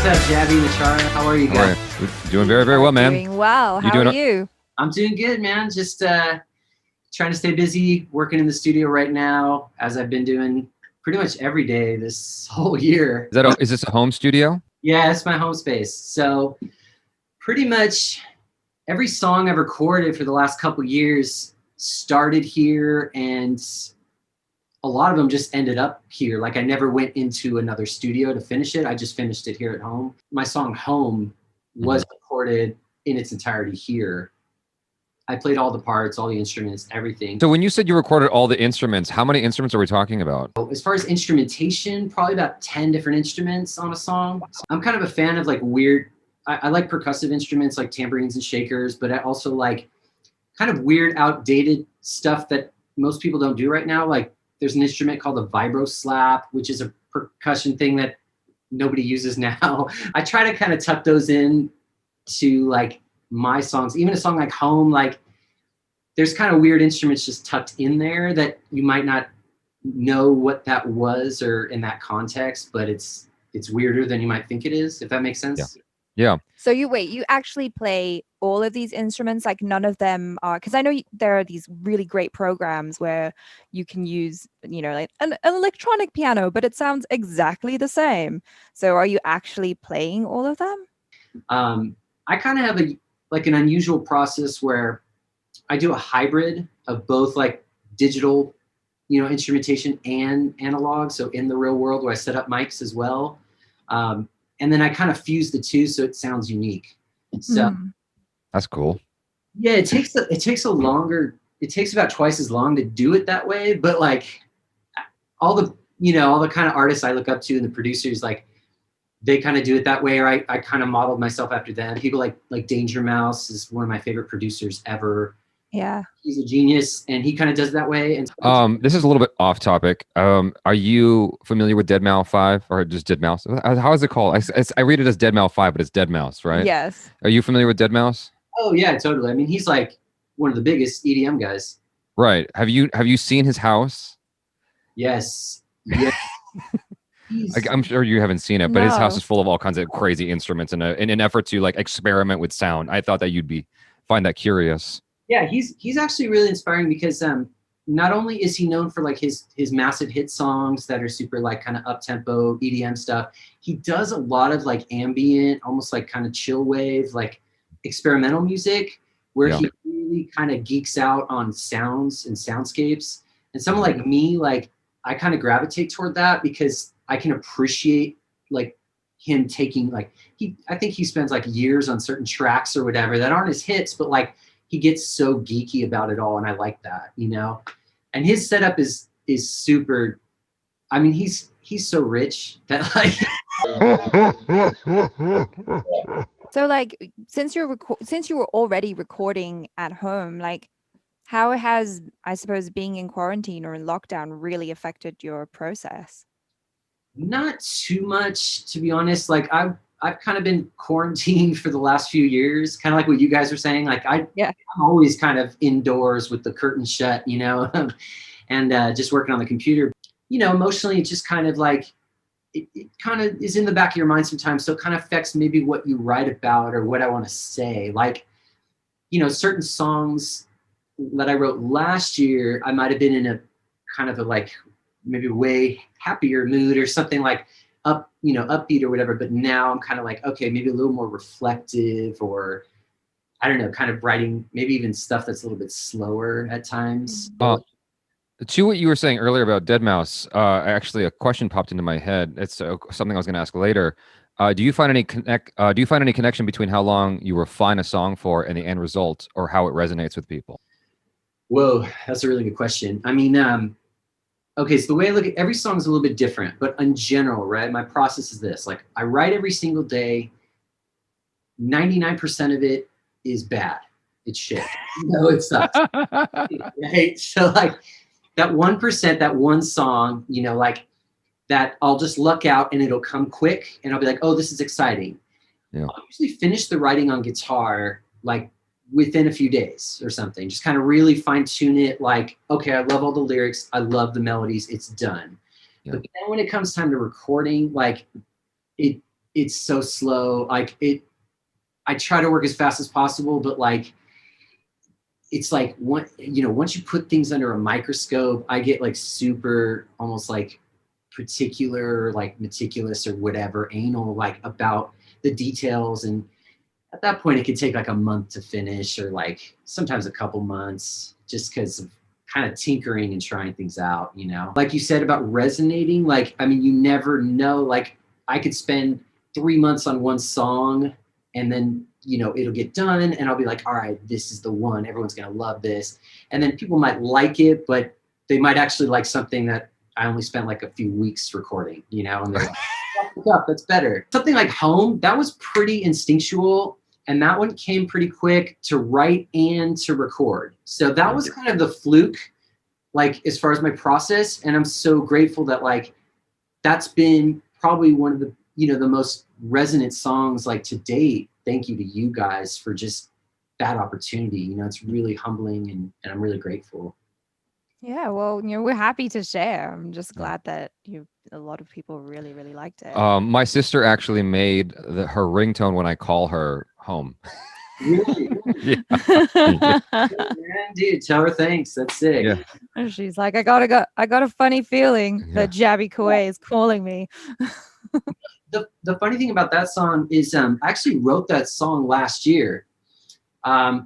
What's up, Jaby and Achara? How are you guys? We're doing very, very well, man. Doing well. How are you? I'm doing good, man. Just trying to stay busy, working in the studio right now, as I've been doing pretty much every day this whole year. Is this a home studio? Yeah, it's my home space. So pretty much every song I've recorded for the last couple years started here, and a lot of them just ended up here. Like I never went into another studio to finish it. I just finished it here at home. My song Home was recorded in its entirety here. I played all the parts, all the instruments, everything. So when you said you recorded all the instruments, how many instruments are we talking about? As far as instrumentation, probably about 10 different instruments on a song. I'm kind of a fan of like weird, I like percussive instruments like tambourines and shakers, but I also like kind of weird, outdated stuff that most people don't do right now. Like there's an instrument called a vibro slap, which is a percussion thing that nobody uses now. I try to kind of tuck those in to like my songs, even a song like Home, like there's kind of weird instruments just tucked in there that you might not know what that was or in that context, but it's weirder than you might think it is, if that makes sense. Yeah. So you actually play all of these instruments, like none of them are, because I know there are these really great programs where you can use, like an electronic piano, but it sounds exactly the same. So are you actually playing all of them? I kind of have an unusual process where I do a hybrid of both like digital, instrumentation and analog. So in the real world where I set up mics as well. And then I kind of fuse the two so it sounds unique. So that's cool. Yeah, it takes about twice as long to do it that way. But like all the kind of artists I look up to and the producers, like they kind of do it that way, or I kind of modeled myself after them. People like Danger Mouse is one of my favorite producers ever. Yeah. He's a genius and he kind of does it that way. And this is a little bit off topic. Are you familiar with Deadmau 5 or just Deadmau? How is it called? I read it as Deadmau 5, but it's Deadmau, right? Yes. Are you familiar with Deadmau? Oh yeah, totally. I mean, he's like one of the biggest EDM guys. Right. Have you seen his house? Yes. Yeah. I'm sure you haven't seen it, but his house is full of all kinds of crazy instruments in an effort to like experiment with sound. I thought that you'd find that curious. Yeah, he's actually really inspiring because not only is he known for like his massive hit songs that are super like kind of up-tempo EDM stuff, he does a lot of like ambient, almost like kind of chill wave, like experimental music where he really kind of geeks out on sounds and soundscapes. And someone like me, like I kind of gravitate toward that because I can appreciate like him taking I think he spends like years on certain tracks or whatever that aren't his hits, but like he gets so geeky about it all, and I like that, And his setup is super. I mean, he's so rich that like. So like, since you were already recording at home, like, how has, I suppose, being in quarantine or in lockdown really affected your process? Not too much, to be honest. Like I've kind of been quarantined for the last few years, kind of like what you guys were saying. Like I'm always kind of indoors with the curtains shut, and just working on the computer. Emotionally, it just kind of like, it kind of is in the back of your mind sometimes. So it kind of affects maybe what you write about or what I want to say. Like, certain songs that I wrote last year, I might've been in a kind of a like, maybe way happier mood or something like upbeat or whatever. But now I'm kind of like, okay, maybe a little more reflective, or I don't know, kind of writing maybe even stuff that's a little bit slower at times. To what you were saying earlier about Deadmau, actually a question popped into my head. It's something I was going to ask later. Do you find any connection between how long you refine a song for and the end result, or how it resonates with people? Whoa, that's a really good question. I mean, okay, so the way I look at every song is a little bit different, but in general, right, my process is this. Like, I write every single day. 99% of it is bad. It's shit. It sucks. Right? So, like, that 1%, that one song, like, that I'll just luck out and it'll come quick, and I'll be like, oh, this is exciting. Yeah. I'll usually finish the writing on guitar, like, within a few days or something, just kind of really fine tune it. Like, okay, I love all the lyrics. I love the melodies. It's done. Yeah. But then when it comes time to recording, like it's so slow. Like I try to work as fast as possible, but like, it's like once you put things under a microscope, I get like super almost like particular, like meticulous or whatever, anal, like about the details. And at that point it could take like a month to finish, or like sometimes a couple months, just because of kind of tinkering and trying things out, you know? Like you said about resonating, like, I mean, you never know. Like I could spend 3 months on one song and then, you know, it'll get done and I'll be like, all right, this is the one, everyone's gonna love this. And then people might like it, but they might actually like something that I only spent like a few weeks recording, you know, and they're like, that's better. Something like Home, that was pretty instinctual. And that one came pretty quick to write and to record. So that was kind of the fluke, like as far as my process. And I'm so grateful that like, that's been probably one of the, you know, the most resonant songs like to date. Thank you to you guys for just that opportunity. You know, it's really humbling and I'm really grateful. Yeah, well, you know, we're happy to share. I'm just glad that a lot of people really, really liked it. My sister actually made her ringtone when I call her home. Really? Yeah. Man, dude, tell her thanks. That's sick. Yeah. And she's like, I got a funny feeling that Jaby Koay is calling me. The funny thing about that song is I actually wrote that song last year.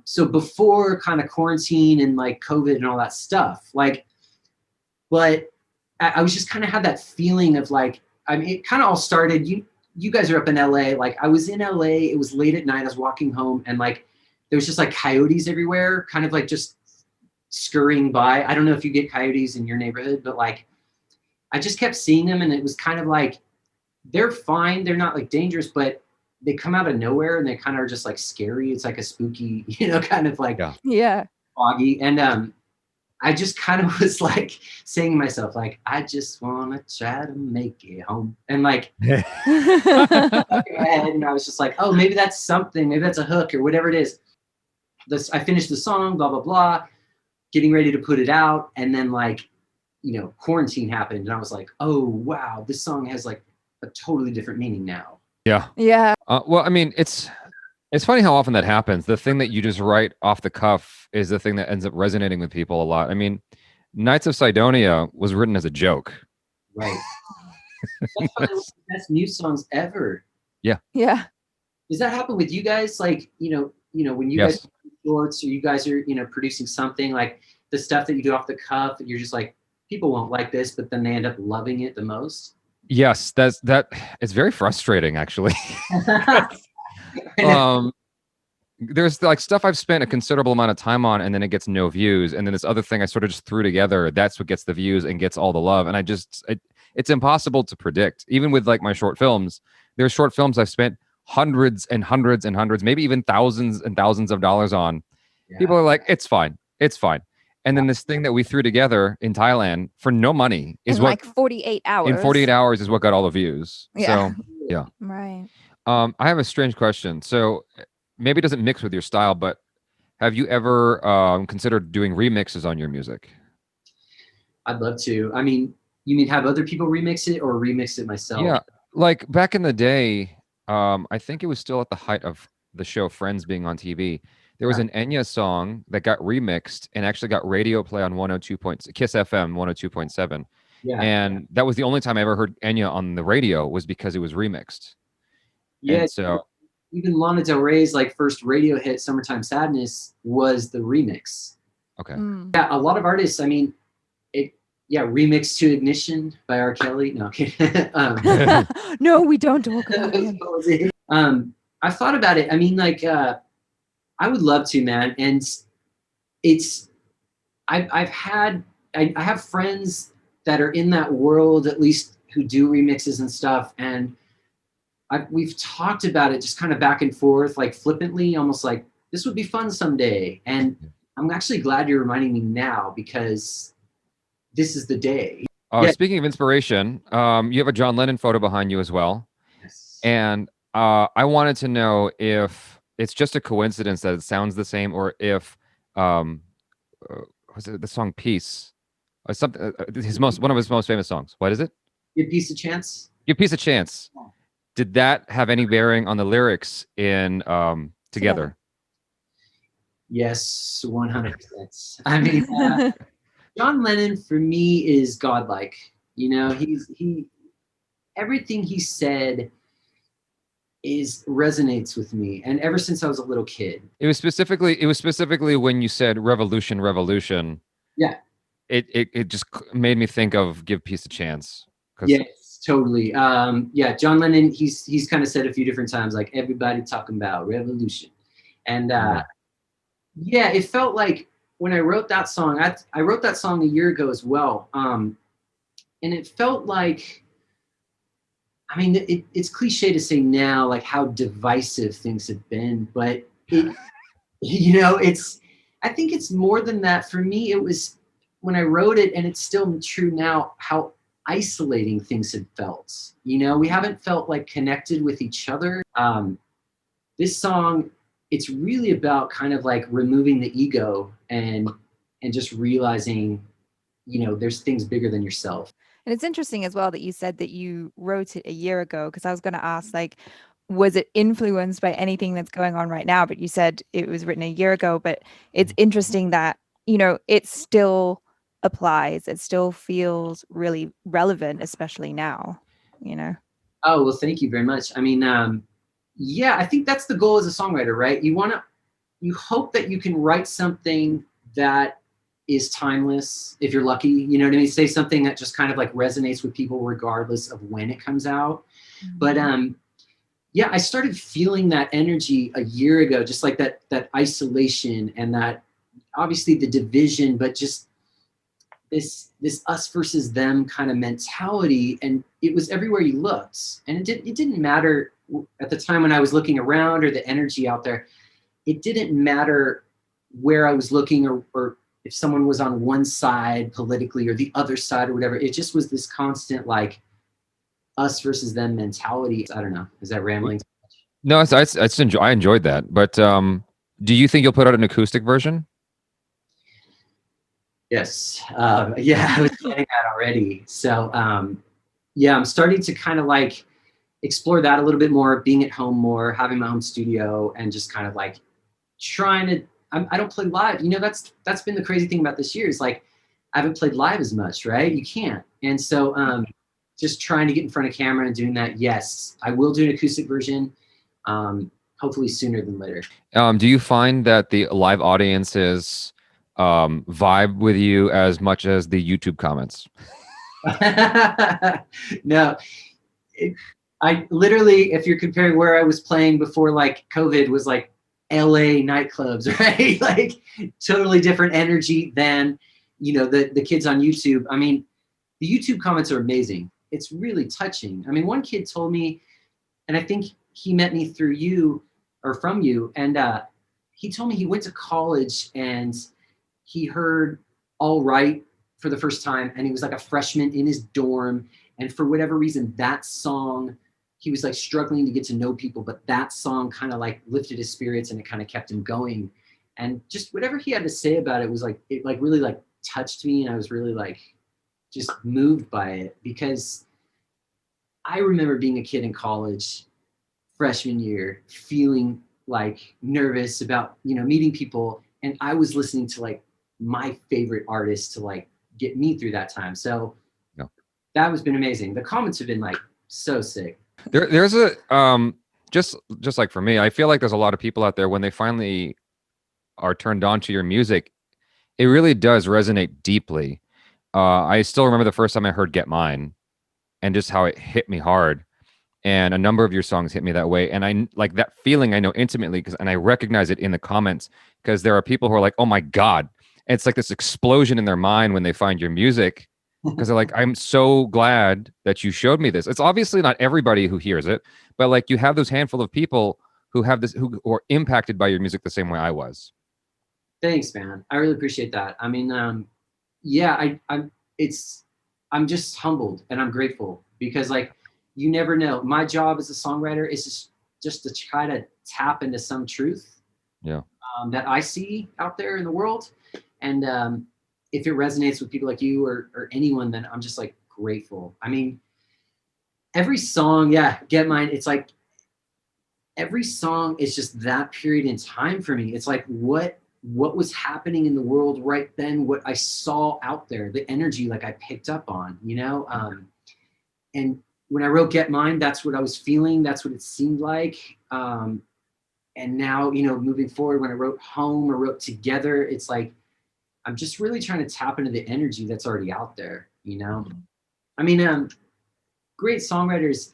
So before kind of quarantine and like COVID and all that stuff, like, but I was just kind of had that feeling of like, I mean, it kind of all started, you guys are up in LA. Like I was in LA, it was late at night, I was walking home and like, there was just like coyotes everywhere, kind of like just scurrying by. I don't know if you get coyotes in your neighborhood, but like, I just kept seeing them and it was kind of like, they're fine. They're not like dangerous, but they come out of nowhere and they kind of are just like scary. It's like a spooky, you know, kind of like foggy. And I just kind of was like saying to myself, like, I just want to try to make it home. And like, and I was just like, oh, maybe that's something. Maybe that's a hook or whatever it is. I finished the song, blah, blah, blah, getting ready to put it out. And then like, you know, quarantine happened. And I was like, oh, wow, this song has like a totally different meaning now. Yeah. Yeah. Well, I mean, it's funny how often that happens. The thing that you just write off the cuff is the thing that ends up resonating with people a lot. I mean, Knights of Sidonia was written as a joke. Right. That's one of the best new songs ever. Yeah. Yeah. Does that happen with you guys? Like, you know, when you guys do shorts or you guys are, you know, producing something like the stuff that you do off the cuff and you're just like, people won't like this, but then they end up loving it the most. Yes, it's very frustrating actually. There's like stuff I've spent a considerable amount of time on and then it gets no views, and then this other thing I sort of just threw together, that's what gets the views and gets all the love, and it's impossible to predict. Even with like my short films, there's short films I've spent hundreds and hundreds and hundreds, maybe even thousands and thousands of dollars on. People are like, it's fine, and then this thing that we threw together in Thailand for no money is like 48 hours. In 48 hours is what got all the views. Yeah. So yeah. Right. I have a strange question. So maybe it doesn't mix with your style, but have you ever considered doing remixes on your music? I'd love to. I mean, you mean have other people remix it or remix it myself? Yeah. Like back in the day, I think it was still at the height of the show Friends being on TV. There was an Enya song that got remixed and actually got radio play on Kiss FM 102.7. Yeah. And that was the only time I ever heard Enya on the radio, was because it was remixed. Yeah. And so even Lana Del Rey's like first radio hit, Summertime Sadness, was the remix. Okay. Yeah, a lot of artists, I mean, remix to Ignition by R. Kelly. No, okay. No, we don't talk about it. I've thought about it. I mean, like, I would love to, man. And I have friends that are in that world, at least, who do remixes and stuff. And we've talked about it just kind of back and forth, like flippantly, almost like this would be fun someday. And I'm actually glad you're reminding me now, because this is the day. Speaking of inspiration, you have a John Lennon photo behind you as well. Yes. And I wanted to know if it's just a coincidence that it sounds the same, or if was it the song Peace? Something one of his most famous songs. What is it? Give Peace a Chance. Give Peace a Chance. Did that have any bearing on the lyrics in Together? Yes, 100%. I mean, John Lennon for me is godlike. You know, he everything he said resonates with me, and ever since I was a little kid. It was specifically when you said revolution, revolution. Yeah. It just made me think of Give Peace a Chance. Yes, totally. Yeah, John Lennon, he's kind of said a few different times, like, everybody talking about revolution. And yeah, it felt like when I wrote that song, I wrote that song a year ago as well. And it felt like, I mean, it's cliche to say now, like, how divisive things have been, but it, you know, I think it's more than that. For me, it was when I wrote it, and it's still true now, how isolating things had felt. You know, we haven't felt like connected with each other. This song, it's really about kind of like removing the ego and just realizing, you know, there's things bigger than yourself. And it's interesting as well that you said that you wrote it a year ago, because I was going to ask, like, was it influenced by anything that's going on right now? But you said it was written a year ago. But it's interesting that, you know, it still applies. It still feels really relevant, especially now, you know? Oh, well, thank you very much. I mean, yeah, I think that's the goal as a songwriter, right? You hope that you can write something that is timeless, if you're lucky, you know what I mean? Say something that just kind of like resonates with people regardless of when it comes out. Mm-hmm. But yeah, I started feeling that energy a year ago, just like that isolation and that obviously the division, but just this us versus them kind of mentality. And it was everywhere you looked. And it didn't matter at the time when I was looking around or the energy out there. It didn't matter where I was looking or if someone was on one side politically or the other side or whatever. It just was this constant like us versus them mentality. I don't know. Is that rambling? No, I enjoyed that. But do you think you'll put out an acoustic version? Yes. Yeah, I was planning that already. So yeah, I'm starting to kind of like explore that a little bit more, being at home more, having my own studio, and just kind of like trying to, I don't play live. You know, that's been the crazy thing about this year is like, I haven't played live as much, right? You can't. And so just trying to get in front of camera and doing that. Yes, I will do an acoustic version, hopefully sooner than later. Do you find that the live audiences vibe with you as much as the YouTube comments? No. I literally, if you're comparing where I was playing before like COVID, was like LA nightclubs, right? Like totally different energy than, you know, the kids on YouTube. I mean, the YouTube comments are amazing. It's really touching. I mean, one kid told me, and I think he met me through you or from you, and he told me he went to college and he heard All Right for the first time, and he was like a freshman in his dorm, and for whatever reason, that song, he was like struggling to get to know people, but that song kind of like lifted his spirits and it kind of kept him going. And just whatever he had to say about it was like, it like really like touched me. And I was really like just moved by it, because I remember being a kid in college, freshman year, feeling like nervous about, you know, meeting people. And I was listening to like my favorite artists to like get me through that time. So that has been amazing. The comments have been like so sick. There's a just like for me, I feel like there's a lot of people out there when they finally are turned on to your music, it really does resonate deeply. I still remember the first time I heard Get Mine and just how it hit me hard. And a number of your songs hit me that way. And I like that feeling, I know intimately, and I recognize it in the comments, because there are people who are like, oh my God. And it's like this explosion in their mind when they find your music, because they're like, I'm so glad that you showed me this. It's obviously not everybody who hears it, but like you have those handful of people who have this, who are impacted by your music the same way I was. Thanks, man. I really appreciate that. I mean, yeah, I'm just humbled and I'm grateful, because like, you never know. My job as a songwriter is just to try to tap into some truth that I see out there in the world. And if it resonates with people like you or anyone, then I'm just like grateful. I mean, every song, yeah, Get Mine, it's like every song is just that period in time for me. It's like what was happening in the world right then, what I saw out there, the energy like I picked up on, you know? And when I wrote Get Mine, that's what I was feeling. That's what it seemed like. And now, you know, moving forward, when I wrote Home or wrote Together, it's like, I'm just really trying to tap into the energy that's already out there, you know? I mean, great songwriters,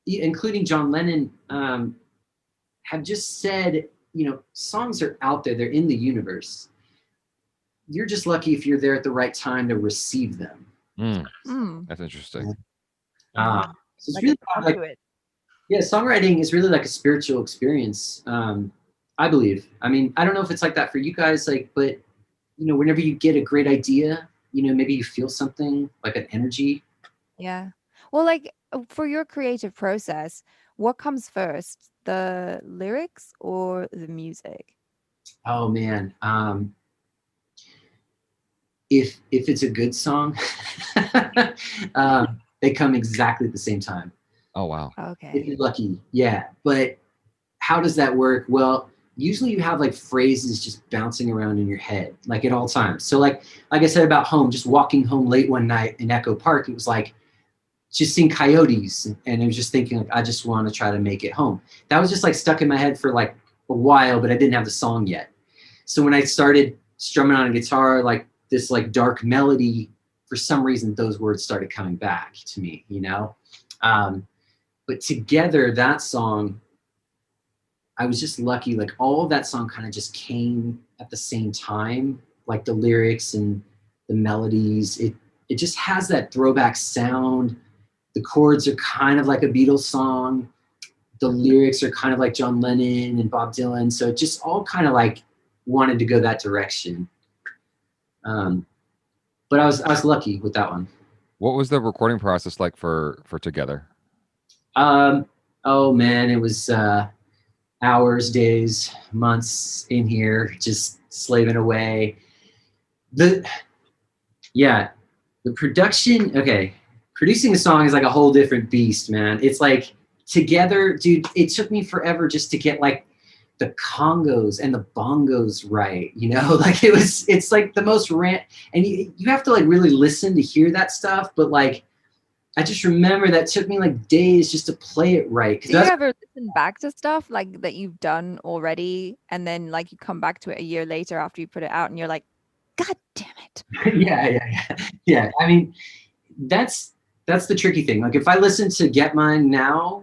including John Lennon, have just said, you know, songs are out there, they're in the universe. You're just lucky if you're there at the right time to receive them. That's interesting. So it's really like, yeah, songwriting is really like a spiritual experience, I believe. I mean, I don't know if it's like that for you guys, like, but you know, whenever you get a great idea, you know, maybe you feel something like an energy. Yeah. Well, like for your creative process, what comes first, the lyrics or the music? Oh man. If it's a good song, they come exactly at the same time. Oh, wow. Okay. If you're lucky, yeah. But how does that work? Well, usually you have like phrases just bouncing around in your head, like at all times. So like I said about Home, just walking home late one night in Echo Park, it was like just seeing coyotes, and I was just thinking like, I just want to try to make it home. That was just like stuck in my head for like a while, but I didn't have the song yet. So when I started strumming on a guitar, like this like dark melody, for some reason, those words started coming back to me, you know? But Together, that song, I was just lucky. Like all of that song kind of just came at the same time, like the lyrics and the melodies. It just has that throwback sound. The chords are kind of like a Beatles song. The lyrics are kind of like John Lennon and Bob Dylan. So it just all kind of like wanted to go that direction. But I was lucky with that one. What was the recording process like for Together? Oh man, it was hours, days, months in here, just slaving away. The production, okay. Producing a song is like a whole different beast, man. It's like Together, dude, it took me forever just to get like the congos and the bongos right, you know? Like it's like the most and you have to like really listen to hear that stuff, but like I just remember that took me like days just to play it right. Do you ever listen back to stuff like that you've done already, and then like you come back to it a year later after you put it out and you're like, God damn it. Yeah. I mean, that's the tricky thing. Like if I listen to Get Mine now,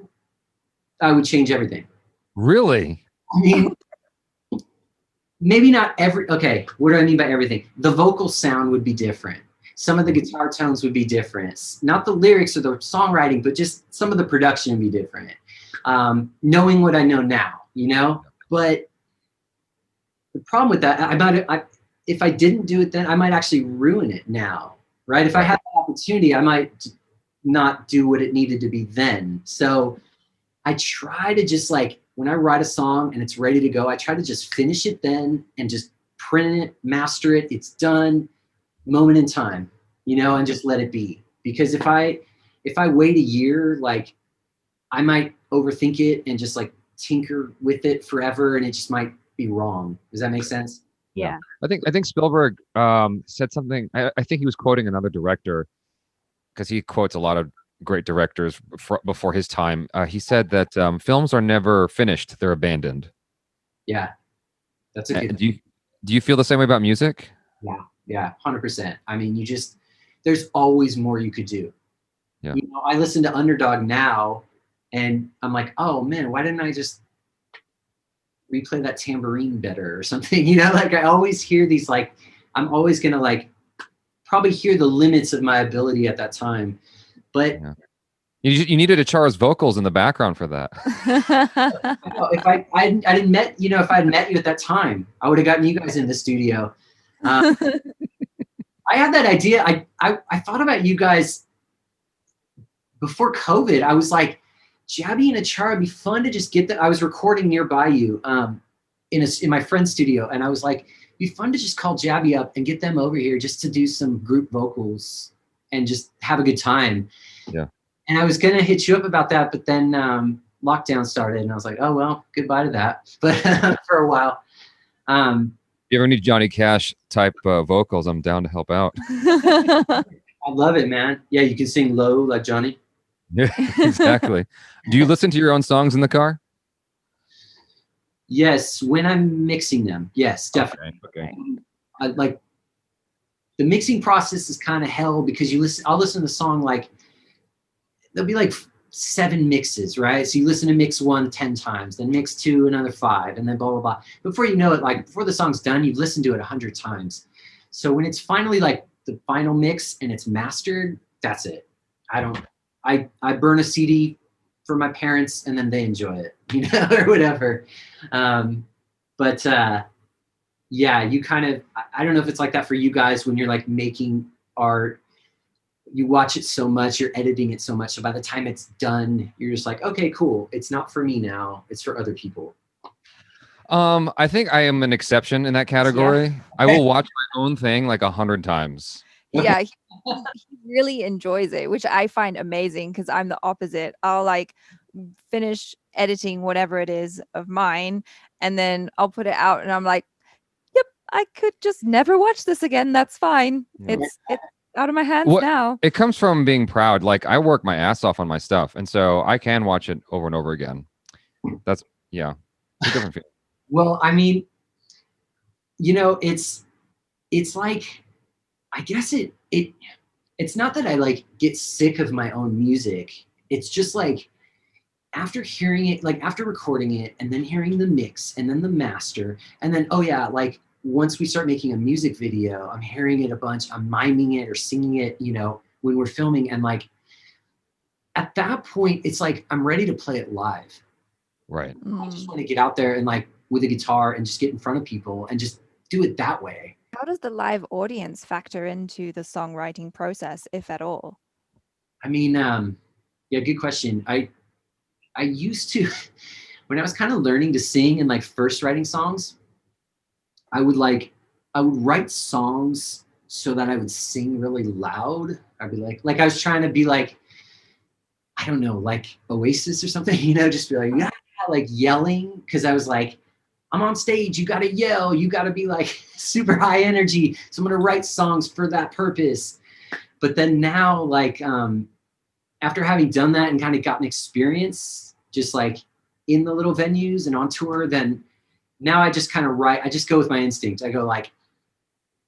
I would change everything. Really? I mean, maybe not okay, what do I mean by everything? The vocal sound would be different. Some of the guitar tones would be different. Not the lyrics or the songwriting, but just some of the production would be different. Knowing what I know now, you know? But the problem with that, if I didn't do it then, I might actually ruin it now, right? If I had the opportunity, I might not do what it needed to be then. So I try to just like, when I write a song and it's ready to go, I try to just finish it then and just print it, master it, it's done, moment in time, you know, and just let it be. Because if I wait a year, like I might overthink it and just like tinker with it forever and it just might be wrong. Does that make sense? Yeah. I think Spielberg said something. I think he was quoting another director, because he quotes a lot of great directors before his time. He said that films are never finished; they're abandoned. Yeah, that's a good. Do you feel the same way about music? Yeah, 100%. I mean, there's always more you could do. Yeah. You know, I listen to Underdog now, and I'm like, oh man, why didn't I just replay that tambourine better or something? You know, like I always hear these, like, I'm always gonna like probably hear the limits of my ability at that time. But you needed Achara's vocals in the background for that. if I didn't met, you know, if I had met you at that time, I would have gotten you guys in the studio. I had that idea. I thought about you guys before COVID. I was like, Jaby and Achara, it'd be fun to just get that. I was recording nearby you in my friend's studio, and I was like, it'd be fun to just call Jaby up and get them over here just to do some group vocals and just have a good time. Yeah. And I was gonna hit you up about that, but then lockdown started, and I was like, oh well, goodbye to that. But for a while. If you ever need Johnny Cash type vocals, I'm down to help out. I love it, man. Yeah, you can sing low like Johnny. Yeah, exactly. Do you listen to your own songs in the car? Yes, when I'm mixing them. Yes, definitely. Okay. I like the mixing process is kind of hell because I'll listen to the song, like there'll be like 7 mixes, right? So you listen to mix 1 10 times, then mix 2 another 5, and then blah blah blah. Before you know it, like before the song's done, you've listened to it 100 times. So when it's finally like the final mix and it's mastered, that's it. I burn a CD for my parents and then they enjoy it, or whatever. But yeah, you kind of, I don't know if it's like that for you guys when you're like making art, you watch it so much, you're editing it so much. So by the time it's done, you're just like, okay, cool. It's not for me now. It's for other people. I think I am an exception in that category. Yeah. I will watch my own thing like 100 times. Yeah, he really enjoys it, which I find amazing because I'm the opposite. I'll like finish editing whatever it is of mine, and then I'll put it out, and I'm like, "Yep, I could just never watch this again. That's fine. Yeah. It's out of my hands now." It comes from being proud. Like I work my ass off on my stuff, and so I can watch it over and over again. That's it's a different feeling. Well, I mean, it's like, I guess it's not that I like get sick of my own music. It's just like after hearing it, like after recording it and then hearing the mix and then the master and then, oh yeah, like once we start making a music video, I'm hearing it a bunch, I'm miming it or singing it, when we're filming. And like, at that point, it's like, I'm ready to play it live. Right. I just want to get out there and like with a guitar and just get in front of people and just do it that way. How does the live audience factor into the songwriting process, if at all? I mean, yeah, good question. I used to, when I was kind of learning to sing and like first writing songs, I would write songs so that I would sing really loud. I'd be like I was trying to be like, I don't know, like Oasis or something, just be like, yeah, like yelling. Cause I was like, I'm on stage, you gotta yell, you gotta be like super high energy. So I'm gonna write songs for that purpose. But then now, like, after having done that and kind of gotten experience, just like in the little venues and on tour, then now I just kind of write, I just go with my instinct. I go like,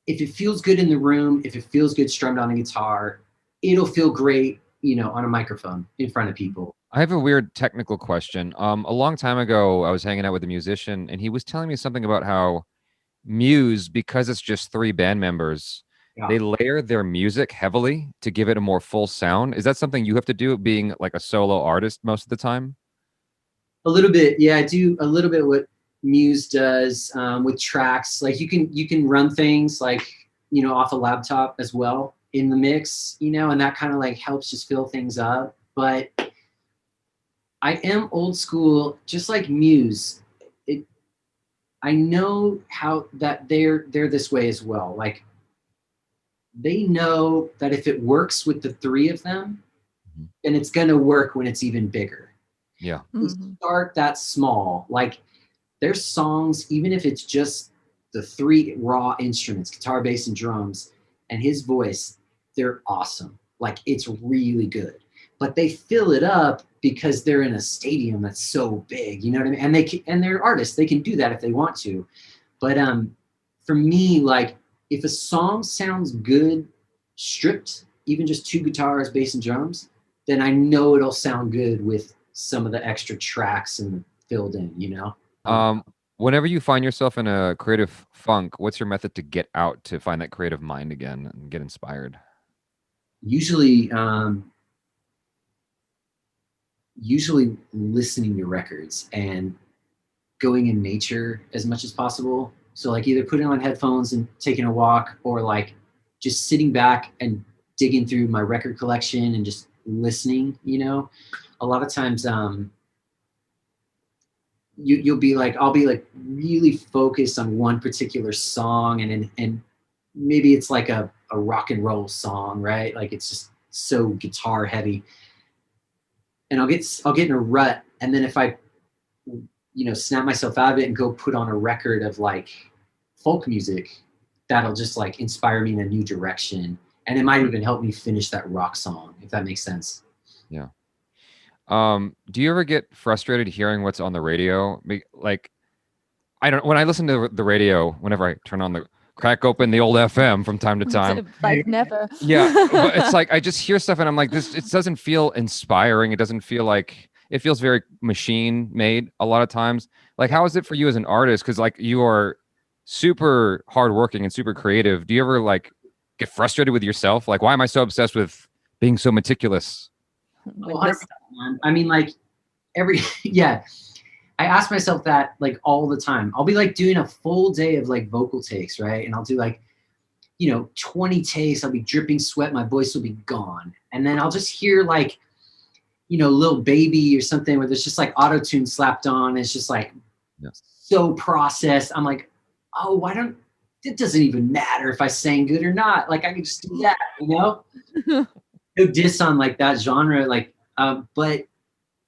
if it feels good in the room, if it feels good strummed on a guitar, it'll feel great, on a microphone in front of people. I have a weird technical question. A long time ago, I was hanging out with a musician, and he was telling me something about how Muse, because it's just 3 band members, they layer their music heavily to give it a more full sound. Is that something you have to do, being like a solo artist most of the time? A little bit, yeah. I do a little bit what Muse does with tracks. Like you can run things like off a laptop as well in the mix, and that kind of like helps just fill things up. But I am old school, just like Muse. I know how that they're this way as well. Like they know that if it works with the 3 of them, then it's gonna work when it's even bigger. Yeah. We start that small. Like there's songs, even if it's just the 3 raw instruments, guitar, bass, and drums, and his voice, they're awesome. Like it's really good. But they fill it up because they're in a stadium that's so big, you know what I mean? And they're artists, they can do that if they want to. But for me, like if a song sounds good, stripped, even just 2 guitars, bass, and drums, then I know it'll sound good with some of the extra tracks and filled in, Whenever you find yourself in a creative funk, what's your method to get out, to find that creative mind again and get inspired? Usually listening to records and going in nature as much as possible. So like either putting on headphones and taking a walk, or like just sitting back and digging through my record collection and just listening, A lot of times you'll be like, I'll be like really focused on one particular song, and maybe it's like a rock and roll song, right? Like it's just so guitar heavy. and I'll get in a rut, and then if I, snap myself out of it and go put on a record of like folk music, that'll just like inspire me in a new direction, and it might even help me finish that rock song, if that makes sense. Yeah. Do you ever get frustrated hearing what's on the radio? Like, when I listen to the radio, whenever I turn on crack open the old FM from time to time. Like never. Yeah, but it's like I just hear stuff and I'm like, it doesn't feel inspiring. It doesn't feel like, it feels very machine made a lot of times. Like, how is it for you as an artist? Because like you are super hardworking and super creative. Do you ever like get frustrated with yourself? Like, why am I so obsessed with being so meticulous? I mean, like yeah. I ask myself that like all the time. I'll be like doing a full day of like vocal takes, right? And I'll do like, 20 takes. I'll be dripping sweat. My voice will be gone. And then I'll just hear like, Lil Baby or something where there's just like auto-tune slapped on. It's just like so processed. I'm like, oh, it doesn't even matter if I sang good or not. Like I could just do that, No diss on like that genre. Like, but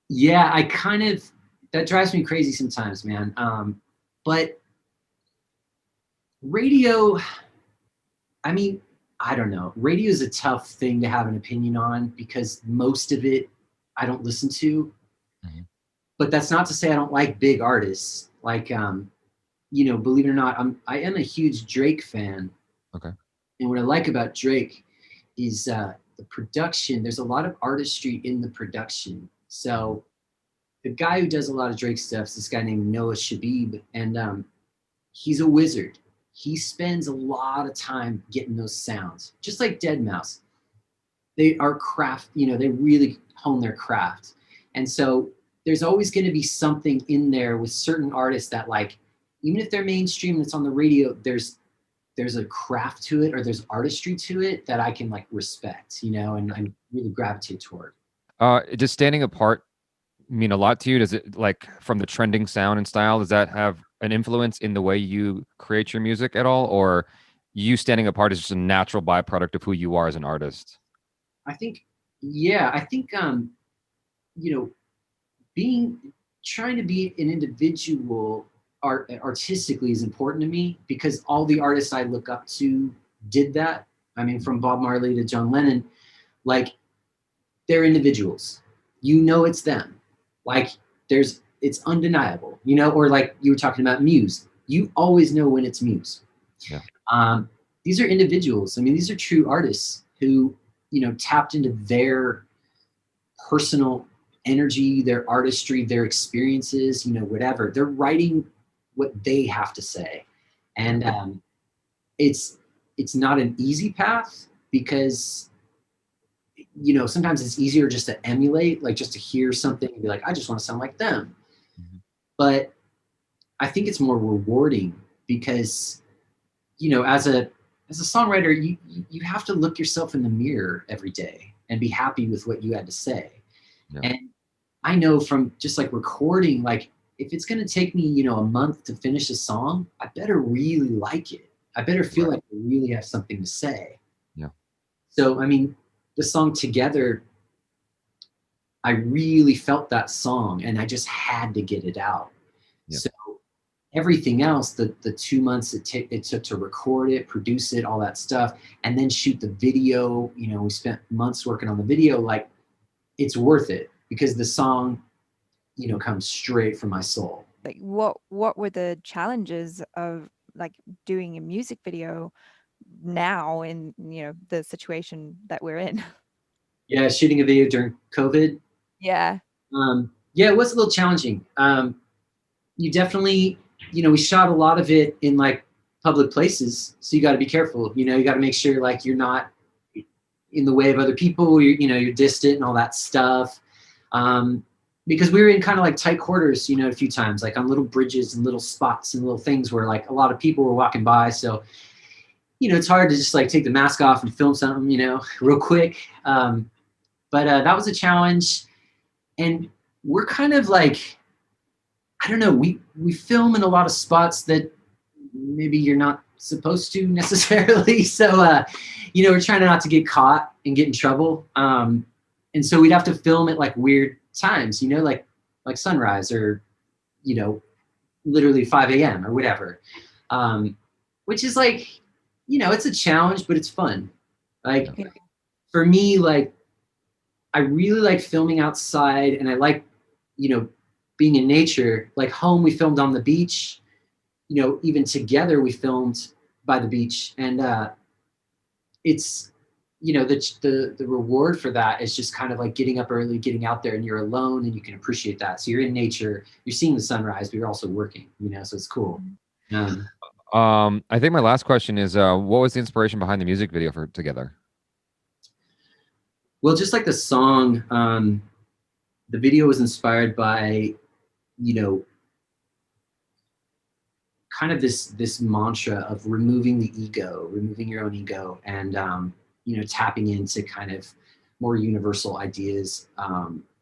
yeah, I kind of, that drives me crazy sometimes, man. But radio, I mean, I don't know. Radio is a tough thing to have an opinion on because most of it I don't listen to. Mm-hmm. But that's not to say I don't like big artists. Like, believe it or not, I am a huge Drake fan. Okay. And what I like about Drake is the production. There's a lot of artistry in the production. So the guy who does a lot of Drake stuff is this guy named Noah Shabib, and he's a wizard. He spends a lot of time getting those sounds, just like deadmau5. They are craft, they really hone their craft. And so there's always going to be something in there with certain artists that like, even if they're mainstream and it's on the radio, there's a craft to it or there's artistry to it that I can like respect, and I really gravitate toward. Does standing apart mean a lot to you? Does it, like, from the trending sound and style, does that have an influence in the way you create your music at all, or you standing apart is just a natural byproduct of who you are as an artist? I think trying to be an individual artistically is important to me because all the artists I look up to did that. I mean, from Bob Marley to John Lennon, like they're individuals. It's them. Like it's undeniable, or like you were talking about Muse. You always know when it's Muse. Yeah. These are individuals. I mean, these are true artists who, tapped into their personal energy, their artistry, their experiences, whatever. They're writing what they have to say. And it's not an easy path because sometimes it's easier just to emulate, like just to hear something and be like, I just want to sound like them. Mm-hmm. But I think it's more rewarding because, as a songwriter, you have to look yourself in the mirror every day and be happy with what you had to say. Yeah. And I know from just like recording, like if it's going to take me, a month to finish a song, I better really like it. I better feel like I really have something to say. Yeah. So, I mean, the song Together, I really felt that song and I just had to get it out. Yeah. So everything else, the 2 months it took to record it, produce it, all that stuff, and then shoot the video, we spent months working on the video, like it's worth it because the song, comes straight from my soul. Like what were the challenges of like doing a music video now in the situation that we're in? Yeah, shooting a video during COVID. Yeah. It was a little challenging. You definitely, we shot a lot of it in like public places, so you got to be careful. You got to make sure like you're not in the way of other people. You're distant and all that stuff. Because we were in kind of like tight quarters, a few times, like on little bridges and little spots and little things where like a lot of people were walking by. So, it's hard to just like take the mask off and film something, real quick. But that was a challenge. And we're kind of like, I don't know, we film in a lot of spots that maybe you're not supposed to necessarily. So, we're trying not to get caught and get in trouble. And so we'd have to film at like weird times, you know, like sunrise or, you know, literally 5 a.m. or whatever. Which is like, you know, it's a challenge, but it's fun. Like for me, like I really like filming outside, and I like, you know, being in nature. Like home, we filmed on the beach. You know, even together we filmed by the beach, and it's, you know, the reward for that is just kind of like getting up early, getting out there, and you're alone, and you can appreciate that. So you're in nature, you're seeing the sunrise, but you're also working. You know, so it's cool. I think my last question is, what was the inspiration behind the music video for Together? Well, just like the song, the video was inspired by, you know, kind of this mantra of removing the ego, removing your own ego, and you know, tapping into kind of more universal ideas,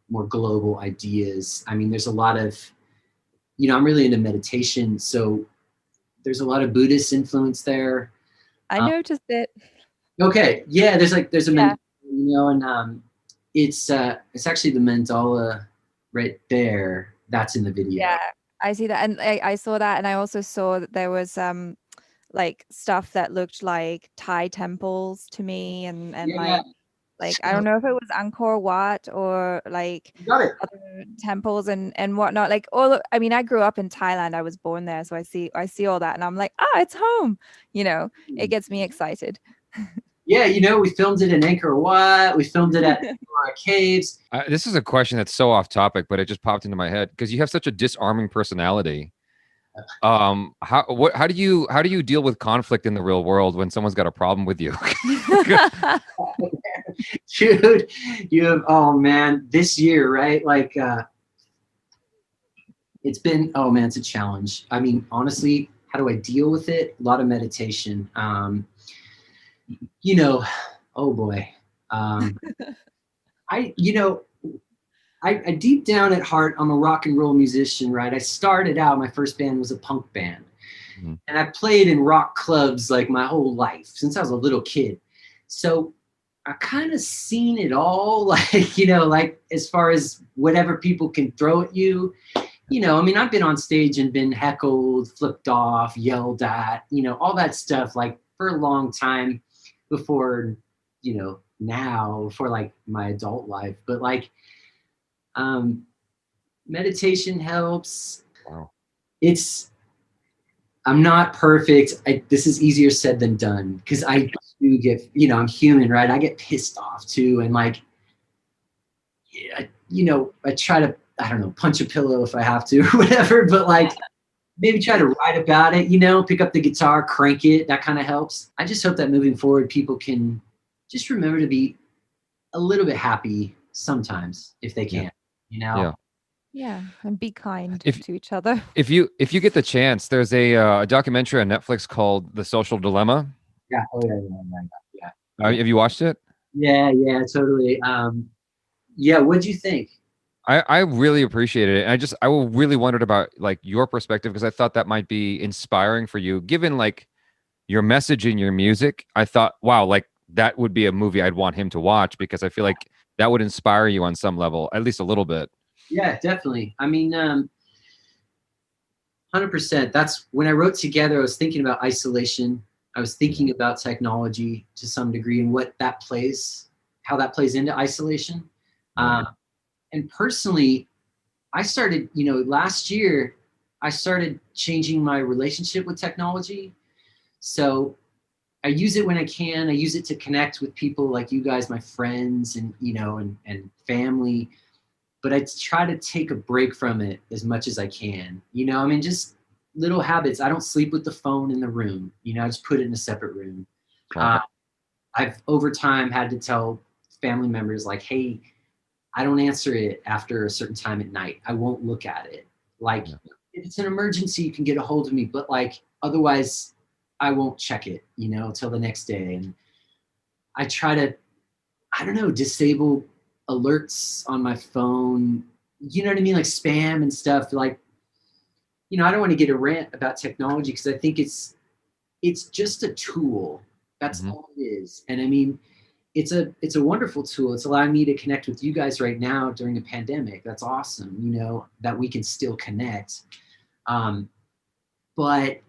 more global ideas. I mean, there's a lot of, you know, I'm really into meditation, so there's a lot of Buddhist influence there. I noticed it. Okay, yeah, there's a mandala, you know, and it's actually the mandala right there. That's in the video. Yeah, I see that, and I saw that, and I also saw that there was like stuff that looked like Thai temples to me, and Yeah. like I don't know if it was Angkor Wat or like Got it. other temples and whatnot. Like I mean, I grew up in Thailand. I was born there, so I see all that, and I'm like, it's home. You know, it gets me excited. Yeah, you know, we filmed it in Angkor Wat. We filmed it at caves. This is a question that's so off topic, but it just popped into my head because you have such a disarming personality. How do you deal with conflict in the real world when someone's got a problem with you? Dude, you have, oh man, this year, right? Like it's been, oh man, it's a challenge. I mean, honestly, how do I deal with it? A lot of meditation. You know, oh boy. I deep down at heart, I'm a rock and roll musician, right? I started out, my first band was a punk band. Mm-hmm. And I played in rock clubs like my whole life since I was a little kid. So I kind of seen it all, like, you know, like as far as whatever people can throw at you. You know, I mean, I've been on stage and been heckled, flipped off, yelled at, you know, all that stuff like for a long time before, you know, now for like my adult life. But like, meditation helps. Wow. I'm not perfect. This is easier said than done because I do get, you know, I'm human, right? I get pissed off too. And like, yeah, you know, I try to, I don't know, punch a pillow if I have to or whatever, but like maybe try to write about it, you know, pick up the guitar, crank it. That kind of helps. I just hope that moving forward, people can just remember to be a little bit happy sometimes if they can, you know? Yeah, and be kind to each other. If you get the chance, there's a documentary on Netflix called The Social Dilemma. Yeah. Oh yeah. Have you watched it? Yeah, totally. Yeah, what'd you think? I really appreciated it. And I really wondered about like your perspective because I thought that might be inspiring for you, given like your message in your music. I thought, wow, like that would be a movie I'd want him to watch because I feel like that would inspire you on some level, at least a little bit. Yeah, definitely. I mean, 100%. That's when I wrote Together, I was thinking about isolation. I was thinking about technology to some degree and how that plays into isolation. And personally, I started, you know, last year, I started changing my relationship with technology. So I use it when I can. I use it to connect with people like you guys, my friends, and, you know, and family. But I try to take a break from it as much as I can. You know, I mean, just little habits. I don't sleep with the phone in the room. You know, I just put it in a separate room. I've over time had to tell family members like, hey, I don't answer it after a certain time at night. I won't look at it. Like if it's an emergency, you can get a hold of me, but like otherwise I won't check it, you know, till the next day. And I try to, I don't know, disable alerts on my phone. You know what I mean? Like spam and stuff. Like, you know, I don't want to get a rant about technology because I think it's just a tool. That's all it is. And I mean, it's a wonderful tool. It's allowing me to connect with you guys right now during a pandemic. That's awesome, you know, that we can still connect. But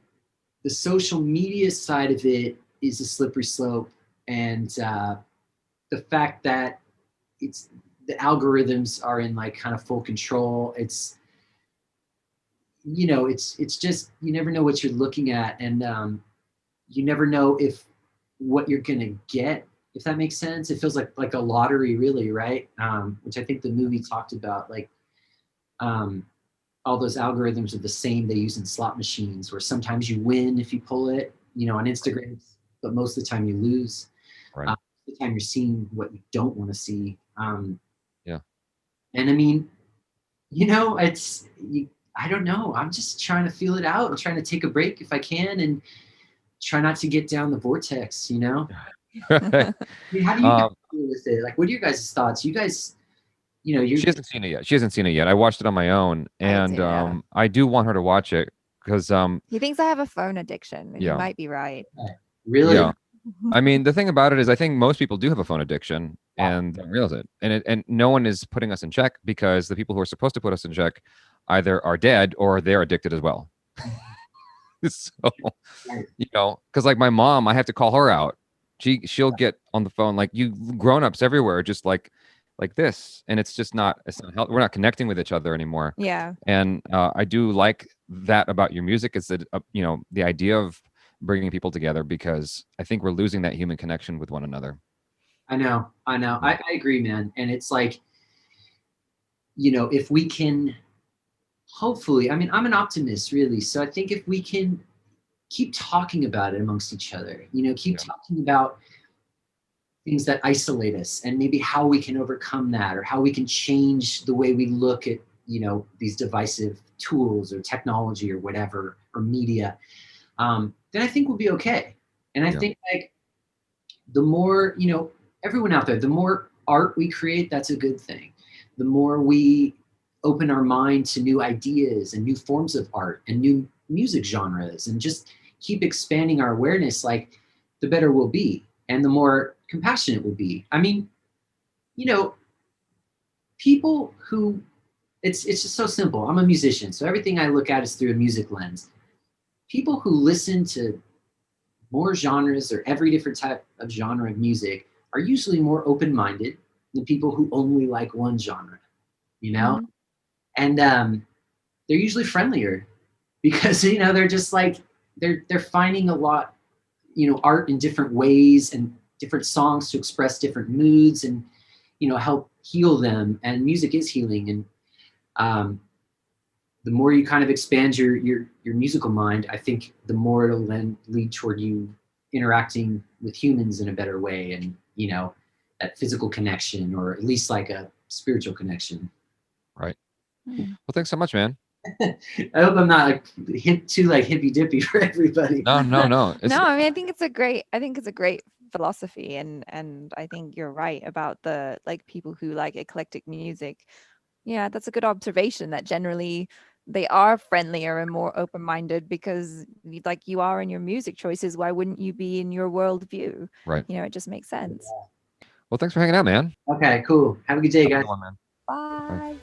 the social media side of it is a slippery slope. And the fact that it's the algorithms are in like kind of full control. It's, you know, it's just, you never know what you're looking at. And you never know if what you're going to get, if that makes sense. It feels like a lottery, really, right? Which I think the movie talked about, like all those algorithms are the same they use in slot machines, where sometimes you win if you pull it, you know, on Instagram, but most of the time you lose. Right. Most of the time you're seeing what you don't want to see. Yeah. And I mean, you know, I don't know. I'm just trying to feel it out and trying to take a break if I can and try not to get down the vortex, you know? I mean, how do you guys deal with it? Like, what are your guys' thoughts? You guys, you know, she hasn't seen it yet. She hasn't seen it yet. I watched it on my own, and I do want her to watch it because he thinks I have a phone addiction. And yeah. He might be right. Really? Yeah. I mean, the thing about it is, I think most people do have a phone addiction and don't realize it. And no one is putting us in check, because the people who are supposed to put us in check either are dead or they're addicted as well. So, you know, because like my mom, I have to call her out. She'll get on the phone, like, you grown-ups everywhere, just like this, and it's just not. We're not connecting with each other anymore. Yeah. And I do like that about your music, is that you know, the idea of bringing people together, because I think we're losing that human connection with one another. I know. I agree, man. And it's like, you know, if we can, hopefully, I mean, I'm an optimist, really. So I think if we can keep talking about it amongst each other, you know, keep talking about things that isolate us and maybe how we can overcome that, or how we can change the way we look at, you know, these divisive tools or technology or whatever, or media, then I think we'll be okay. And I think, like, the more, you know, everyone out there, the more art we create, that's a good thing. The more we open our mind to new ideas and new forms of art and new music genres, and just keep expanding our awareness, like, the better we'll be and the more compassionate we'll be. I mean, you know, people who, it's just so simple. I'm a musician, so everything I look at is through a music lens. People who listen to more genres or every different type of genre of music are usually more open-minded than people who only like one genre, you know? And they're usually friendlier because, you know, they're just like, they're finding a lot, you know, art in different ways and different songs to express different moods and, you know, help heal them. And music is healing. And the more you kind of expand your musical mind, I think the more it'll then lead toward you interacting with humans in a better way, and, you know, that physical connection, or at least like a spiritual connection. Right. Well, thanks so much, man. I hope I'm not like too like hippy dippy for everybody. No. No, I mean, I think it's a great philosophy, and I think you're right about the, like, people who like eclectic music. Yeah, that's a good observation, that generally they are friendlier and more open-minded, because like you are in your music choices, why wouldn't you be in your worldview? Right. You know, it just makes sense. Well, thanks for hanging out, man. Okay, cool. Have a good day, guys. Have a good one, man. Bye. Bye.